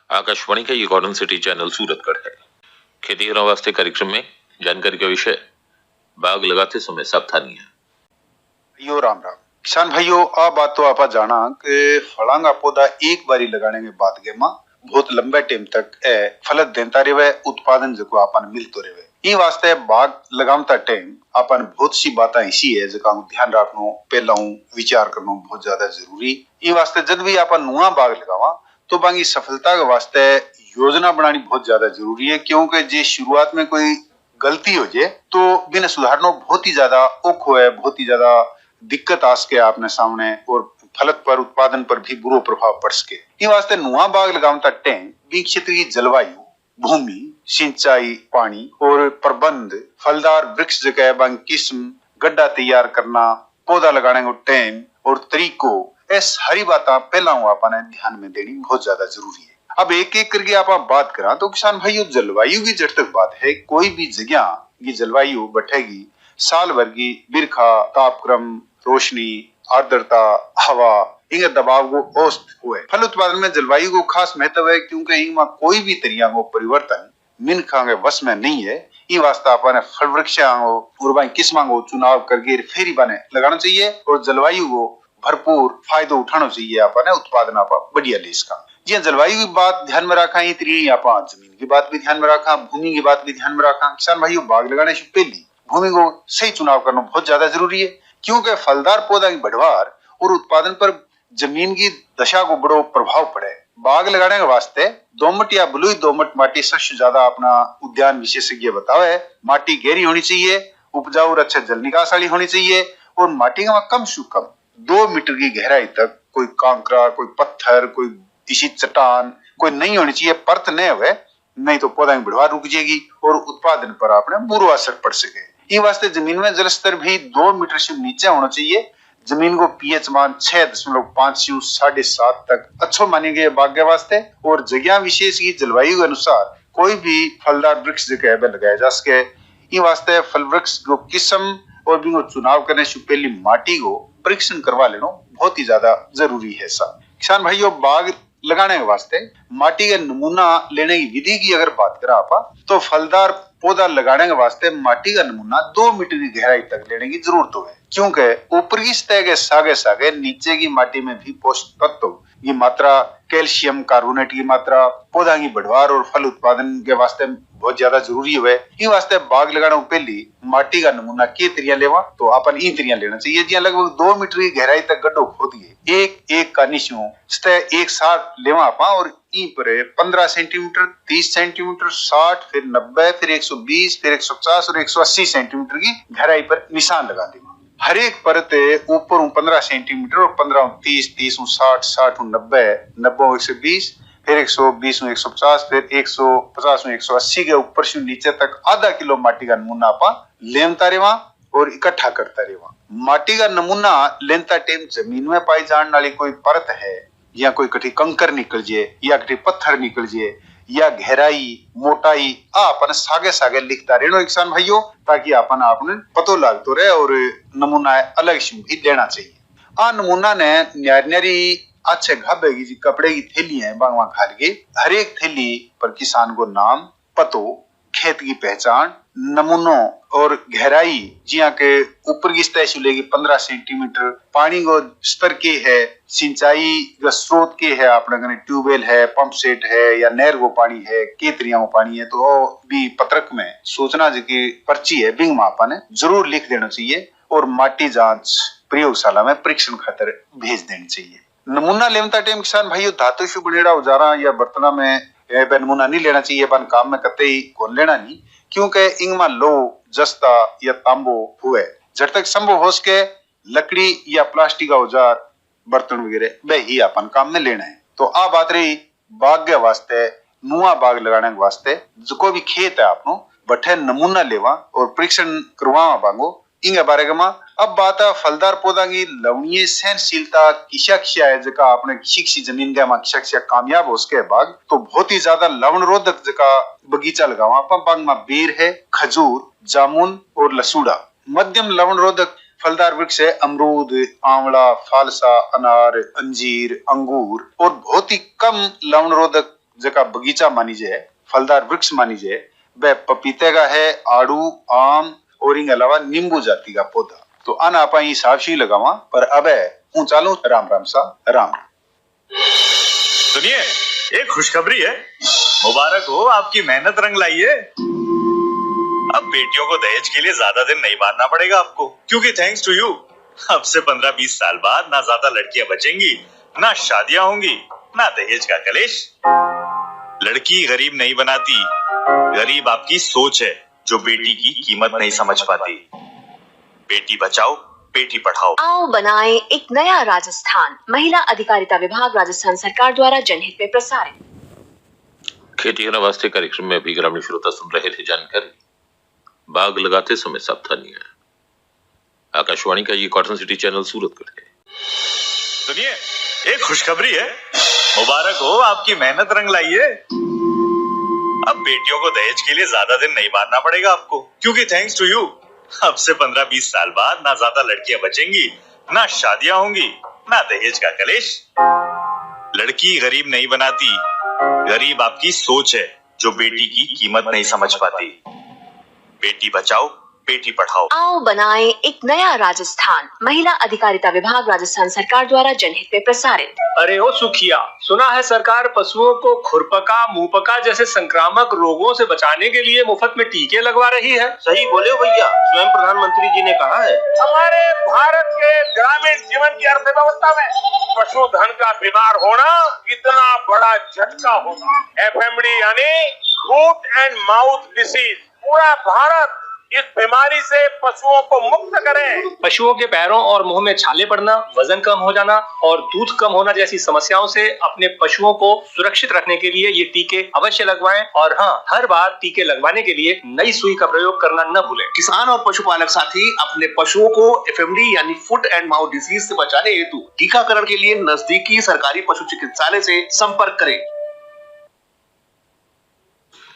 आकाशवाणी का ये corner city channel Suratgarh है। खेती वास्ते कार्यक्रम में जानकारी का विषय बाग लगाते समय सावधानी है। यो राम राम किसान भाइयों, आ बात तो आपा जाना कि फलांगा पौधा एक बारी लगाने के बाद के मां बहुत लंबे टाइम तक फलत देता रहे, उत्पादन जो आपन मिलतो रहे। ई वास्ते बाग लगावता टाइम आपन बहुत सी बातें ऐसी है जका ध्यान रखनो, पहला विचार करनो बहुत ज्यादा जरूरी। ई वास्ते जब भी आपन नुआ बाग लगावा तो बाकी सफलता के वास्ते योजना बनानी बहुत ज्यादा जरूरी है, क्योंकि जे शुरुआत में कोई गलती हो जाए तो बिना सुधारनो बहुत ही ज्यादा औखो है, बहुत ही ज्यादा दिक्कत आ सके आपने सामने, और फलत पर उत्पादन पर भी बुरो प्रभाव पड़ सके। इन वास्ते नुआ बाग लगावता टाइम बी क्षेत्र की जलवायु, भूमि, सिंचाई, पानी और प्रबंध, फलदार वृक्ष जगह बांग किस्म, गड्ढा तैयार करना, पौधा लगाने को टाइम और तरीकों, ये सारी बातें पहला आपने ध्यान में देनी बहुत ज्यादा जरूरी है। अब एक एक करके आप बात करा तो किसान भाइयों, जलवायु की जब तक बात है, कोई भी जगह की जलवायु बैठेगी साल भर की बिरखा, तापक्रम, रोशनी, आर्द्रता, हवा, इनके दबाव को औसत हुए। फल उत्पादन में जलवायु को खास महत्व है, क्योंकि इनमें कोई भी तरीका को परिवर्तन मिनखा के वश में नहीं है। ई वास्ते आपने फल वृक्षों और किस्मों को चुनाव करके फेरी बने लगाना चाहिए और जलवायु को भरपूर फायदा उठाना चाहिए। आपने उत्पादन आप बढ़िया ले इसका। जी जलवायु की बात ध्यान में रखा, इतनी आप जमीन की बात भी ध्यान में रखा, भूमि की बात भी ध्यान में रखा। किसान भाइयों, बाग लगाने से पहले भूमि को सही चुनाव करना बहुत ज्यादा जरूरी है, क्योंकि फलदार पौधा की बढ़वार और उत्पादन पर जमीन की दशा को बड़ो प्रभाव पड़े। बाग लगाने के वास्ते दोमट या बलुई दोमट माटी सबसे ज्यादा अपना उद्यान विशेषज्ञ बतावे। माटी गहरी होनी चाहिए, उपजाऊ और अच्छा जल निकास वाली होनी चाहिए, और माटी का कम से कम 2 मीटर की गहराई तक कोई कांकरा, कोई पत्थर, कोई इसी चट्टान कोई नहीं होनी चाहिए, परत नहीं हुए, नहीं तो पौधा की बढ़वार रुक जाएगी और उत्पादन पर आपने बुरा असर पड़ सके। इस वास्ते जमीन में जल स्तर भी 2 मीटर से नीचे होना चाहिए। जमीन को पीएच मान 6.5 से 7.5 तक अच्छा मानेंगे बाग के वास्ते, और जगह विशेष की जलवायु के अनुसार कोई भी फलदार वृक्ष जगह पे लगाया जा सके। इन वास्ते फल वृक्ष को किस्म और भी चुनाव करने से पहले माटी को परीक्षण करवा लेना बहुत ही ज्यादा जरूरी है। किसान भाइयों, बाग लगाने के वास्ते माटी का नमूना लेने की विधि की अगर बात करें आप, तो फलदार पौधा लगाने के वास्ते माटी का नमूना 2 मीटर की गहराई तक लेने की जरूरत है, क्योंकि ऊपर की सतह के सागे सागे नीचे की माटी में भी पोषक तत्व की मात्रा, कैल्शियम कार्बोनेट की मात्रा पौधा की बढ़वार और फल उत्पादन के वास्ते बहुत ज्यादा जरूरी है। इस वास्ते बाग लगाने पहले माटी का नमूना के तरिया लेवा, तो अपन इन तरिया लेना चाहिए। जी लगभग 2 मीटर की गहराई तक गड्ढो खोदिए, एक का निशो सतह एक साथ लेवा आपा, और ई पर 15 सेंटीमीटर, 30 सेंटीमीटर, 60, फिर 90, फिर 120, फिर 150 और 180 सेंटीमीटर की गहराई पर निशान लगा देवा। हर एक परत ऊपर 15 सेंटीमीटर और 15 30, 30 60, 60 90, 90 120, फिर 120 150, फिर 150 180 के ऊपर से नीचे तक आधा किलो माटी का नमूना आपा लेमता रेवा और इकट्ठा करता रेवा। माटी का नमूना लेनता टाइम जमीन में पाई जाने वाली कोई परत है, या कोई कटी कंकर निकल जाए, या कटी पत्थर निकल जाए, या गहराई, मोटाई अपन सागे सागे लिखता रहना किसान भाइयों, ताकि अपन आपने पतो लागतो रहे और नमूना अलग से भी देना चाहिए। आ नमूना ने न्यारी अच्छे घाबे की कपड़े की थैली है बांगवा खाल के, हर एक थैली पर किसान को नाम, पतो, खेत की पहचान, नमूनों और गहराई, जिया के ऊपर की सतह से लेगी 15 सेंटीमीटर, पानी को स्तर के है, सिंचाई का स्रोत के है, अपने ट्यूबवेल है, पंप सेट है, या नहर को पानी है, के तरिया को पानी है, तो भी पत्रक में सूचना की पर्ची है बिंग मापा ने जरूर लिख देना चाहिए, और माटी जांच प्रयोगशाला में परीक्षण खातर भेज देनी चाहिए। नमूना लेवता टाइम किसान भाइयों, धातु से बनेड़ा औजारा या बर्तना में नमूना नहीं लेना चाहिए, बन काम में कतई कौन लेना नहीं, क्योंकि इनमें लो, जस्ता या तांबो हुए। जब तक संभव हो सके लकड़ी या प्लास्टिक का औजार, बर्तन वगैरह वे ही अपन काम में लेना है। तो आ बात रही बाग के वास्ते, नुआ बाग लगाने के वास्ते जो कोई भी खेत है आपनो बठे नमूना लेवा और परीक्षण करवा बांगो इनके बारे में। अब बात है फलदार पौधा की लवणीय सहनशीलता किसा किसा है, जका आपने किसी जमीन के किसा किसा कामयाब हो उसके बाग, तो बहुत ही ज्यादा लवण रोधक जका बगीचा लगावा बाग में बेर है, खजूर, जामुन और लसूड़ा। मध्यम लवण रोधक फलदार वृक्ष है अमरूद, आंवला, फालसा, अनार, अंजीर, अंगूर, और बहुत ही कम लवण रोधक जका बगीचा मानी जाए, फलदार वृक्ष मानी जाए, वह पपीते का है, आड़ू, आम और इन अलावा नींबू जाति का पौधा। तो अन आपा ही सावशी लगावा, पर अब हूं चालू राम राम सा राम। सुनिए, एक खुशखबरी है, मुबारक हो, आपकी मेहनत रंग लाई है। अब बेटियों को दहेज के लिए ज्यादा दिन नहीं मारना पड़ेगा आपको, क्योंकि थैंक्स टू यू अब से 15-20 साल बाद ना ज्यादा लड़कियां बचेंगी, ना शादियां होंगी, ना दहेज का कलेश। लड़की गरीब नहीं बनाती, गरीब आपकी सोच है जो बेटी की कीमत नहीं समझ पाती। बेटी बचाओ, बेटी पढ़ाओ। आओ बनाएं एक नया राजस्थान। महिला अधिकारिता विभाग राजस्थान सरकार द्वारा जनहित में प्रसारित। खेती वास्ते कार्यक्रम में अभी ग्रामीण श्रोता सुन रहे थे जानकारी। बाग लगाते समय सावधानी है। आकाशवाणी का ये कॉटन सिटी चैनल सूरतगढ़ है। सुनिए, एक खुशखबरी है, मुबारक हो, आपकी मेहनत रंग लाई है। अब बेटियों को दहेज के लिए ज्यादा दिन नहीं मारना पड़ेगा आपको, क्योंकि थैंक्स टू यू अब से 15-20 साल बाद ना ज्यादा लड़कियां बचेंगी, ना शादियां होंगी, ना दहेज का कलेश। लड़की गरीब नहीं बनाती, गरीब आपकी सोच है जो बेटी की कीमत नहीं समझ पाती। बेटी बचाओ, बेटी पढ़ाओ। आओ बनाएं एक नया राजस्थान। महिला अधिकारिता विभाग राजस्थान सरकार द्वारा जनहित में प्रसारित। अरे ओ सुखिया, सुना है सरकार पशुओं को खुरपका, मुंहपका जैसे संक्रामक रोगों से बचाने के लिए मुफ्त में टीके लगवा रही है। सही बोले हो भैया, स्वयं प्रधानमंत्री जी ने कहा है। हमारे भारत के ग्रामीण जीवन की अर्थव्यवस्था में पशुधन का बीमार होना कितना बड़ा झटका होगा। एफएमडी यानी फूट एंड माउथ डिसीज, पूरा भारत इस बीमारी से पशुओं को मुक्त करें। पशुओं के पैरों और मुंह में छाले पड़ना, वजन कम हो जाना और दूध कम होना जैसी समस्याओं से अपने पशुओं को सुरक्षित रखने के लिए ये टीके अवश्य लगवाएं। और हाँ, हर बार टीके लगवाने के लिए नई सुई का प्रयोग करना न भूलें। किसान और पशुपालक साथी अपने पशुओं को एफएमडी यानी फुट एंड माउथ डिसीज से बचाने हेतु टीकाकरण के लिए नजदीकी सरकारी पशु चिकित्सालय से संपर्क करें।